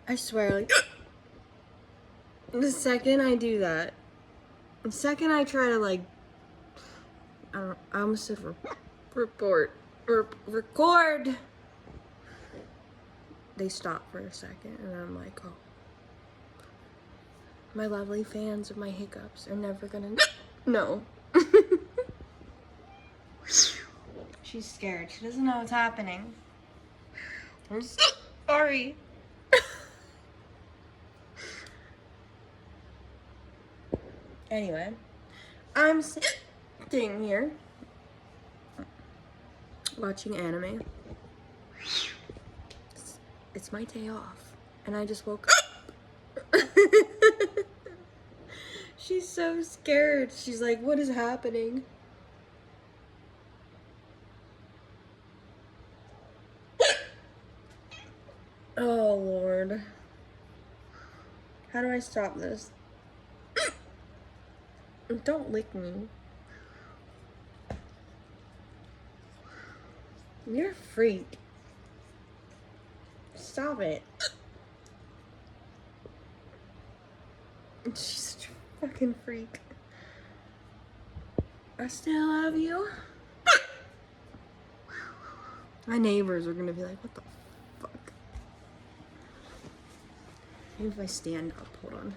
I swear, like, the second I do that, the second I try to, like, I almost said record, they stop for a second, and I'm like, oh. My lovely fans of my hiccups are never gonna know. She's scared. She doesn't know what's happening. I'm sorry. Anyway, I'm sitting here watching anime. It's my day off, and I just woke up. She's so scared. She's like, what is happening? Oh, Lord. How do I stop this? Don't lick me. You're a freak. Stop it. She's such a fucking freak. I still love you. My neighbors are gonna be like, what the fuck? Maybe if I stand up, hold on.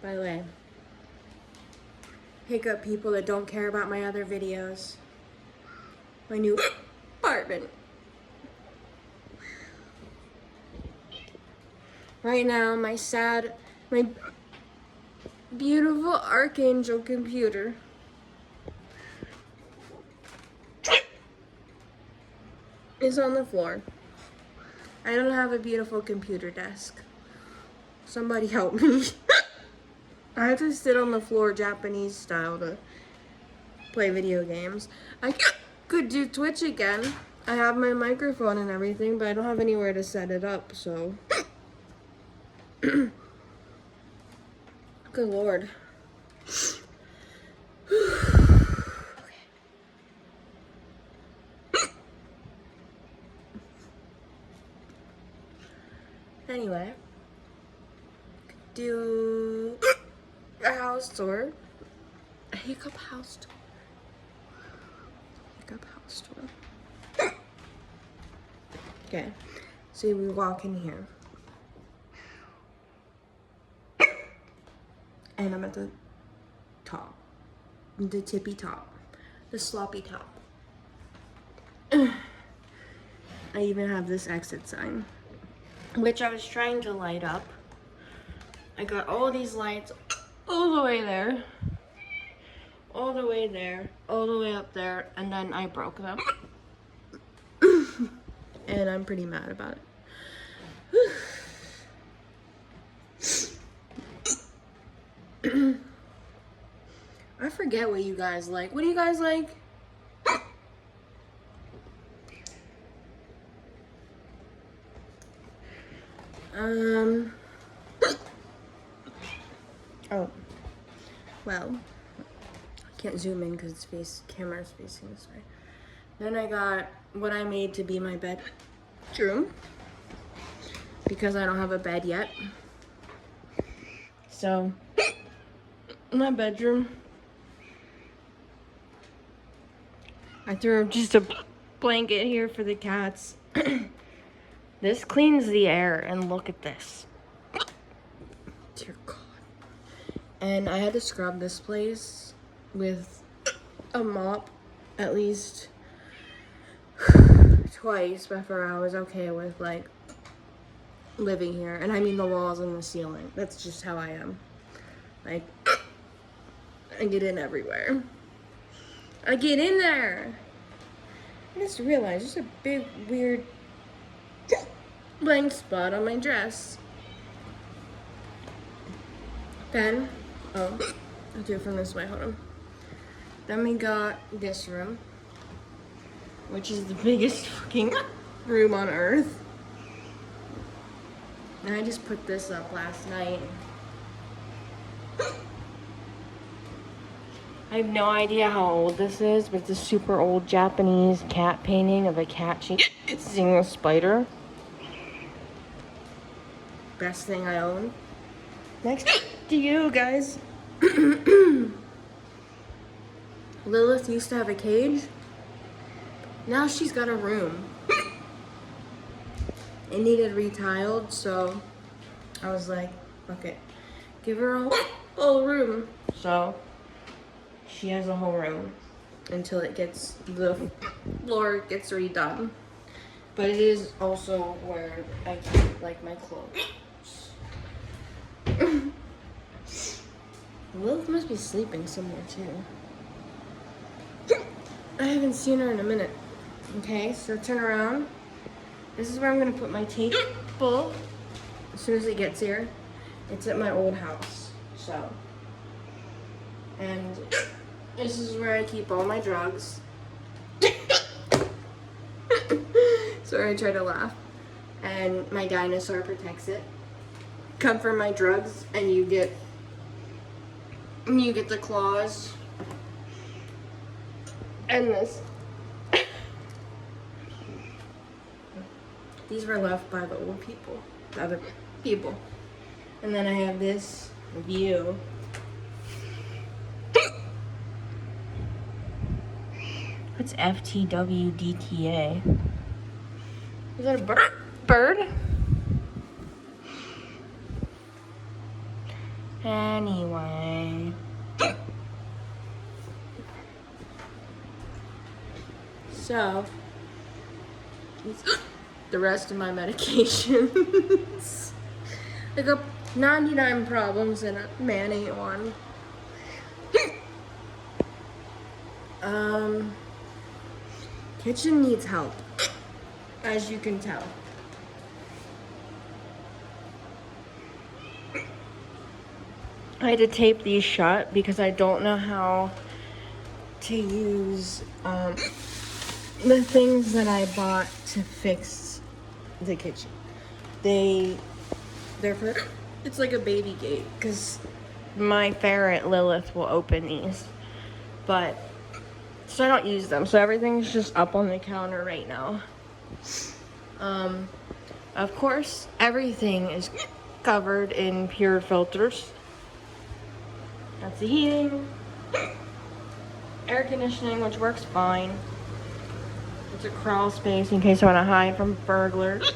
By the way, Hiccup people that don't care about my other videos. My new apartment. Right now, my beautiful Archangel computer is on the floor. I don't have a beautiful computer desk. Somebody help me. I have to sit on the floor Japanese style to play video games. I could do Twitch again. I have my microphone and everything, but I don't have anywhere to set it up, so. Good Lord. Anyway, do a house tour. A Hiccup house tour. Hiccup house tour. Okay, so we walk in here. And I'm at the top. The tippy top. The sloppy top. I even have this exit sign, which I was trying to light up. I got all these lights all the way there, all the way there, all the way up there, and then I broke them. And I'm pretty mad about it. I forget what you guys like. What do you guys like? Oh, well, I can't zoom in because camera's facing this way. Then I got what I made to be my bedroom because I don't have a bed yet. So, my bedroom, I threw just a blanket here for the cats. This cleans the air, and look at this. Dear God. And I had to scrub this place with a mop at least twice before I was okay with, like, living here. And I mean the walls and the ceiling. That's just how I am. Like, I get in everywhere. I get in there. I just realized there's a big, weird blank spot on my dress. Then, oh, I'll do it from this way, hold on. Then we got this room, which is the biggest fucking room on earth. And I just put this up last night. I have no idea how old this is, but it's a super old Japanese cat painting of a cat chasing a spider. best thing I own. Next to you guys. Lilith used to have a cage. Now she's got a room. It needed retiled, so I was like, okay, give her a whole room. So she has a whole room until the floor gets redone. But it is also where I keep like my clothes. Lilith must be sleeping somewhere too. I haven't seen her in a minute. Okay, so turn around. This is where I'm gonna put my table as soon as it gets here. It's at my old house, so. And this is where I keep all my drugs. Sorry, I try to laugh. And my dinosaur protects it. Come for my drugs, and you get the claws. And this. These were left by the old people, the other people. And then I have this view. What's FTWDTA? Is that a bird? Anyway. So, the rest of my medications. I got 99 problems and a man ain't one. Kitchen needs help, as you can tell. I had to tape these shut because I don't know how to use the things that I bought to fix the kitchen. It's like a baby gate because my ferret Lilith will open these, but so I don't use them. So everything's just up on the counter right now. Of course, everything is covered in pure filters. That's the heating, air conditioning, which works fine. It's a crawl space in case I want to hide from burglars.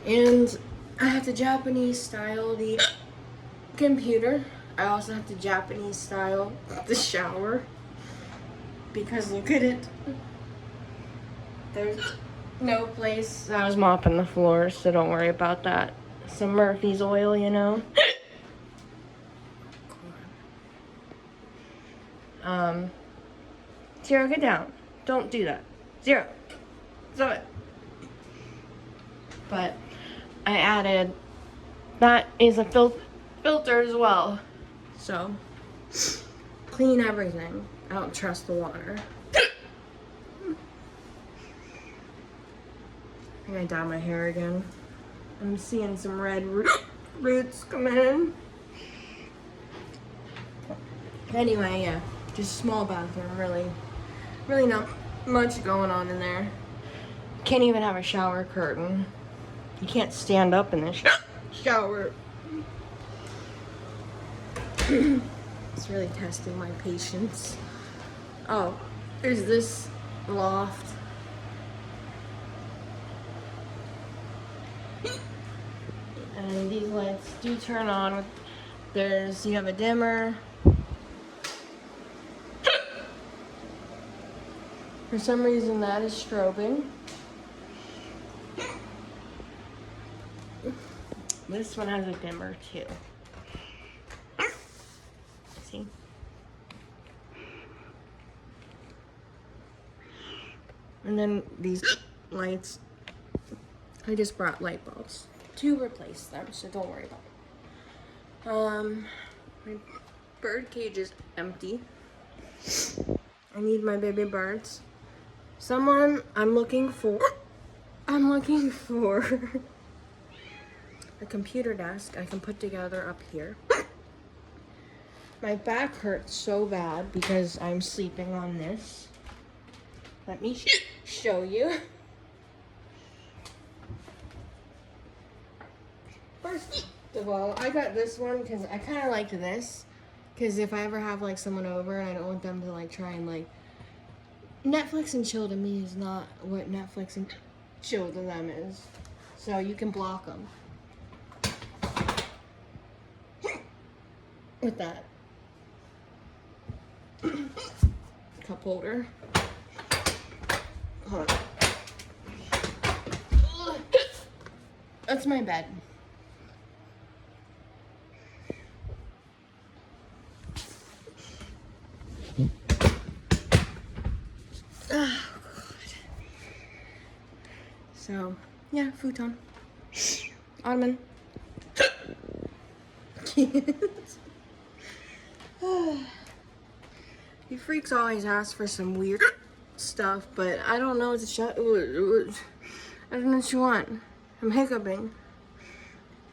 And I have to Japanese style the computer. I also have to Japanese style the shower. Because look at it. There's no place. I was mopping the floor, so don't worry about that. Some Murphy's oil, you know. Zero, get down. Don't do that. Zero. Stop it. But I added, that is a filter as well. So, clean everything. I don't trust the water. I'm gonna dye my hair again. I'm seeing some red roots coming in. Anyway, yeah, just small bathroom, really not much going on in there. Can't even have a shower curtain. You can't stand up in this shower. It's really testing my patience. Oh, there's this loft. And these lights do turn on. You have a dimmer. For some reason that is strobing. This one has a dimmer too. See? And then these lights, I just brought light bulbs to replace them, so don't worry about it. My bird cage is empty. I need my baby birds. I'm looking for a computer desk I can put together up here. My back hurts so bad because I'm sleeping on this. Let me show you. First of all, I got this one because I kind of liked this. Because if I ever have like someone over and I don't want them to like try and like Netflix and chill to me is not what Netflix and chill to them is. So you can block them with that cup holder. Hold on. That's my bed. Oh, God. So, yeah, futon. Ottoman. You freaks always ask for some weird stuff, but I don't know what to show. I don't know what you want. I'm hiccuping.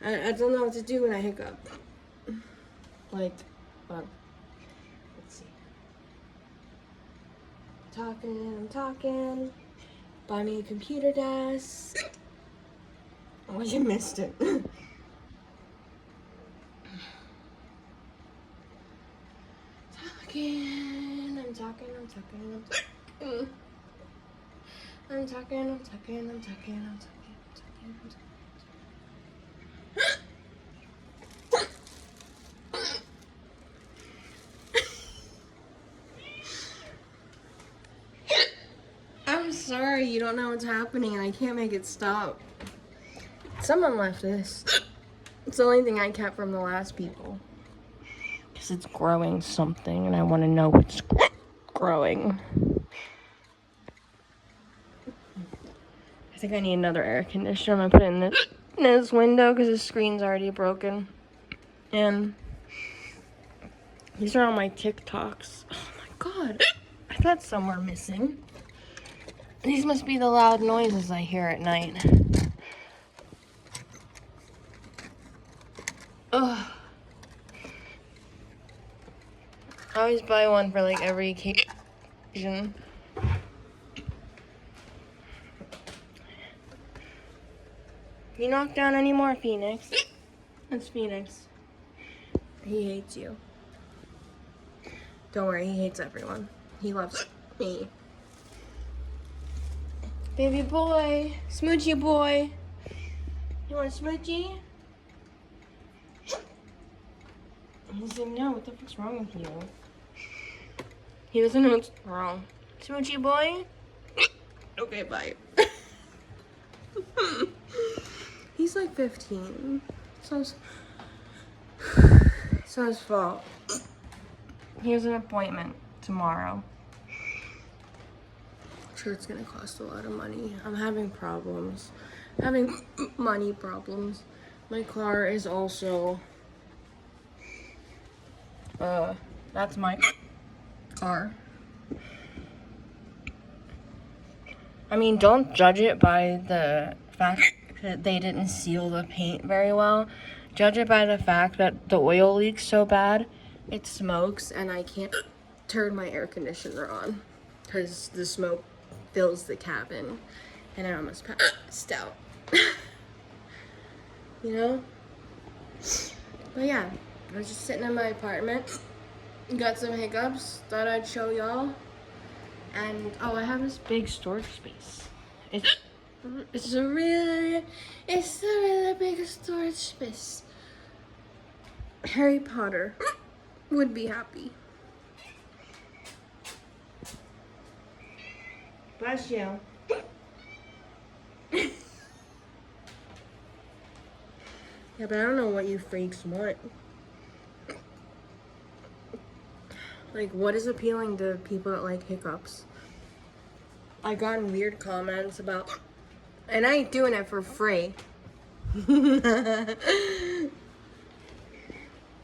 I don't know what to do when I hiccup. Like, well, let's see. I'm talking. Buy me a computer desk. Oh, you missed it. I'm talking. I'm sorry, you don't know what's happening and I can't make it stop. Someone left this. It's the only thing I kept from the last people. Because it's growing something and I want to know what's growing. I think I need another air conditioner. I'm going to put it in this window because the screen's already broken. And these are all my TikToks. Oh my God. I thought some were missing. These must be the loud noises I hear at night. Ugh. I always buy one for like every occasion. You knock down any more, Phoenix? That's Phoenix. He hates you. Don't worry, he hates everyone. He loves me. Baby boy. Smoochy boy. You want a smoochie? He said, no, what the fuck's wrong with you? He doesn't know what's wrong. Smoochy boy? Okay, bye. He's like 15. So it's his fault. He has an appointment tomorrow. I'm sure it's gonna cost a lot of money. I'm having problems. Having money problems. My car is also that's my car. I mean, don't judge it by the fact that they didn't seal the paint very well. Judge it by the fact that the oil leaks so bad, it smokes, and I can't turn my air conditioner on because the smoke fills the cabin, and I almost passed out. You know? But yeah, I was just sitting in my apartment, got some hiccups, thought I'd show y'all. And oh, I have this big storage space. It's a really big storage space. Harry Potter would be happy. Bless you. Yeah, but I don't know what you freaks want. Like, what is appealing to people that like hiccups? I've gotten weird comments about, and I ain't doing it for free. I'm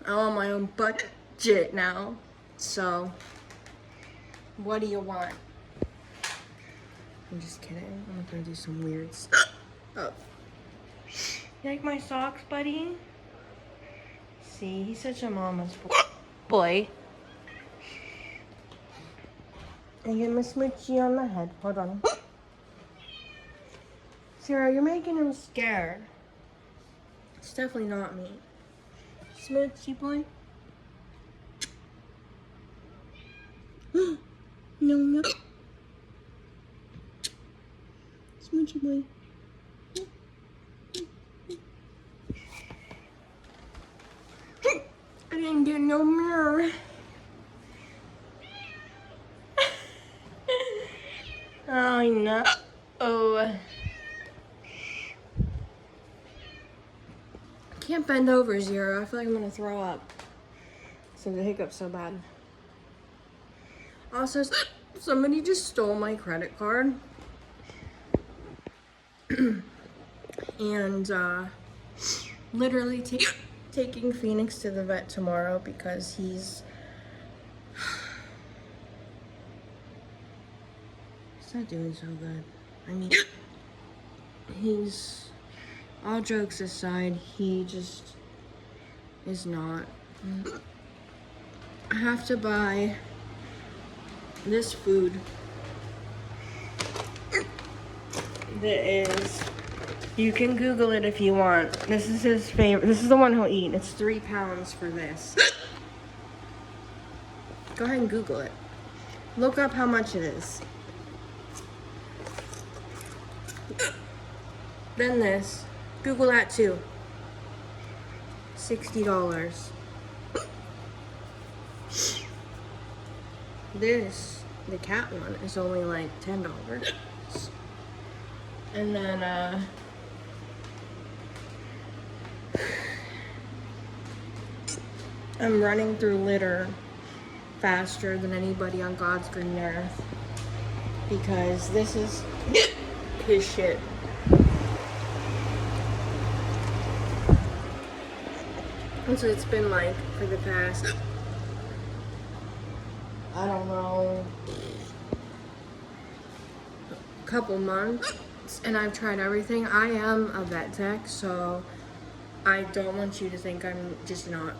on my own budget now. So, what do you want? I'm just kidding. I'm not gonna do some weird stuff. Oh. You like my socks, buddy? See, he's such a mama's boy. I get my smoochie on the head. Hold on. Sarah, you're making him scared. It's definitely not me. Smoochy boy. No, no. Smoochy boy. I didn't get no mirror. Oh, no. Oh. I can't bend over, Zero. I feel like I'm gonna throw up. So the hiccup's so bad. Also, somebody just stole my credit card. And literally taking Phoenix to the vet tomorrow because he's not doing so good. I mean, he's, all jokes aside, he just is not. I have to buy this food that is, you can Google it if you want. This is his favorite. This is the one he'll eat. It's 3 pounds for this. Go ahead and Google it. Look up how much it is. Then this. Google that too. $60. This, the cat one, is only like $10. And then, I'm running through litter faster than anybody on God's green earth because this is his shit. And so it's been like for the past, I don't know, couple months, and I've tried everything. I am a vet tech, so I don't want you to think I'm just not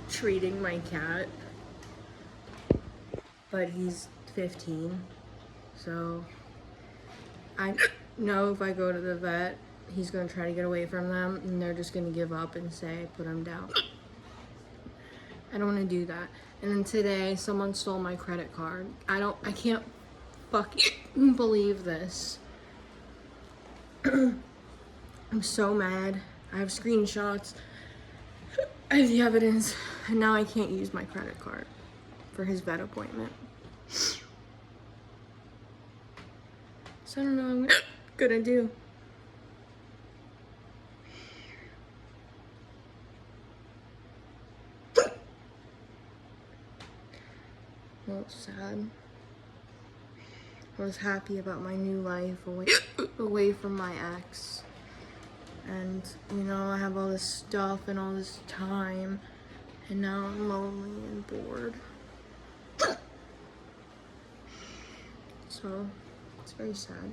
treating my cat. But he's 15, so I know if I go to the vet, he's gonna try to get away from them, and they're just gonna give up and say, put him down. I don't wanna do that. And then today, someone stole my credit card. I can't fucking believe this. I'm so mad. I have screenshots. I have the evidence, and now I can't use my credit card for his vet appointment. So I don't know what I'm gonna do. Well, it's sad. I was happy about my new life away from my ex. And, you know, I have all this stuff and all this time. And now I'm lonely and bored. So, it's very sad.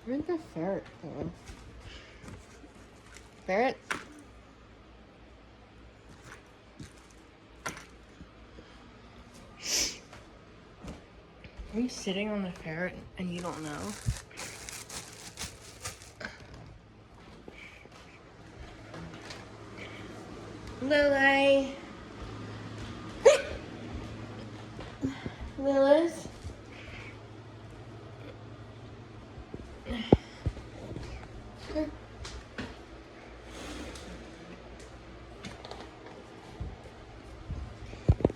Where'd the ferret go? Ferret? Are you sitting on the ferret and you don't know? Lily. Lilith.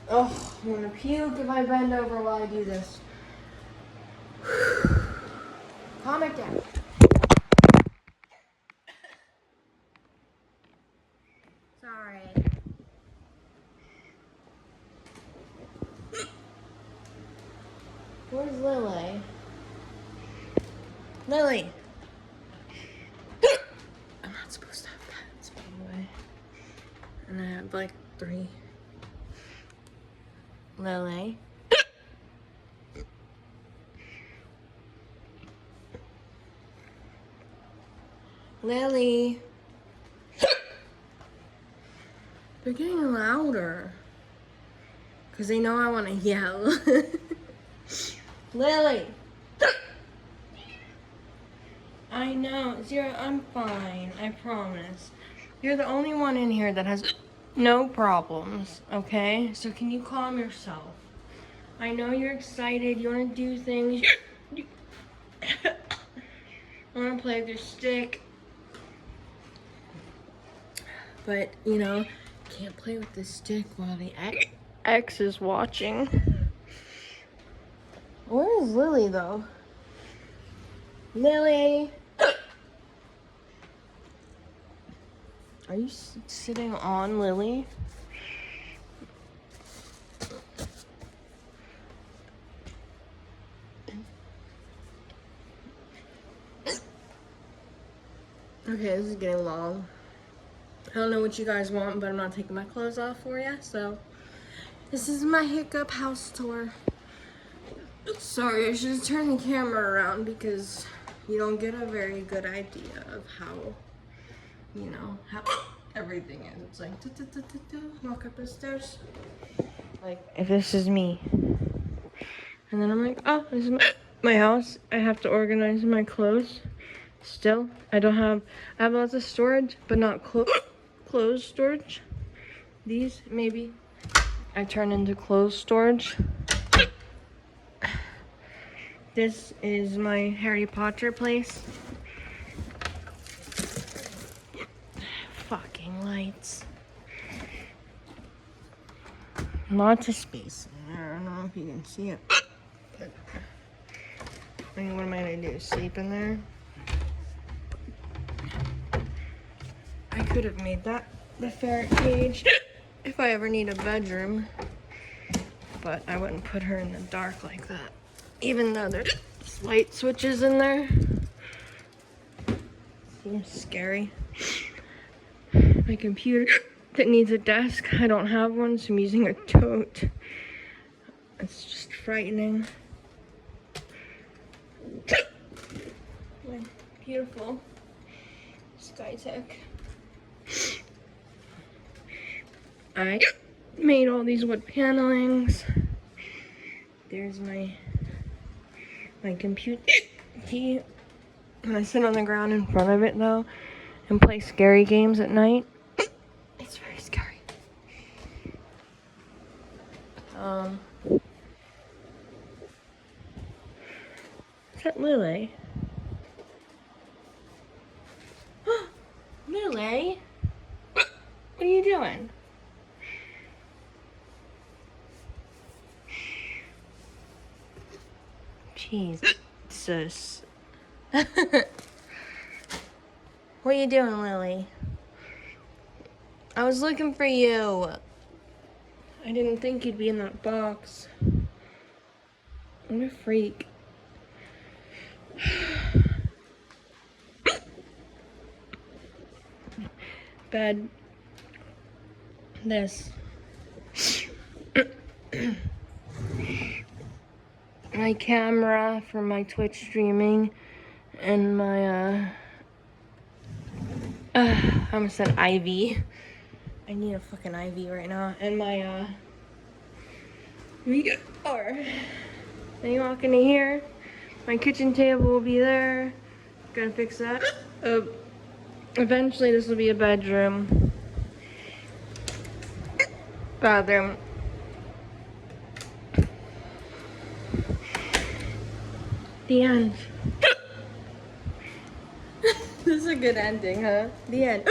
Oh, I'm gonna puke if I bend over while I do this. Calm it down. Sorry. Where's Lily? Lily! I'm not supposed to have pets, by the way. And I have like 3. Lily. Lily. They're getting louder. Because they know I want to yell. Lily! I know. Zero, I'm fine. I promise. You're the only one in here that has no problems, okay? So can you calm yourself? I know you're excited. You want to do things. You want to play with your stick. But, you know, can't play with the stick while the ex is watching. Where is Lily, though? Lily! Are you sitting on Lily? Okay, this is getting long. I don't know what you guys want, but I'm not taking my clothes off for you, so this is my Hiccup house tour. Sorry, I should have turned the camera around because you don't get a very good idea of how, you know, how everything is. It's like, walk up the stairs. Like, if this is me. And then I'm like, oh, this is my house. I have to organize my clothes. Still, I have lots of storage, but not clothes storage. These, maybe, I turn into clothes storage. This is my Harry Potter place. Fucking lights. Lots of space in there. I don't know if you can see it. But, I mean, what am I gonna do? Sleep in there? I could have made that the ferret cage if I ever need a bedroom. But I wouldn't put her in the dark like that. Even though there's light switches in there. Seems scary. My computer that needs a desk. I don't have one, so I'm using a tote. It's just frightening. My beautiful SkyTech. I made all these wood panelings. There's my computer. When I sit on the ground in front of it though and play scary games at night, it's very scary. Is that Lily? Lily? What are you doing? Jesus. What are you doing, Lily? I was looking for you. I didn't think you'd be in that box. What a freak. Bed. This. My camera for my Twitch streaming, and my I almost said IV. I need a fucking IV right now. And my VR. Then you walk into here. My kitchen table will be there. Gonna fix that. Eventually this will be a bedroom. Bathroom. The end. This is a good ending, huh? The end.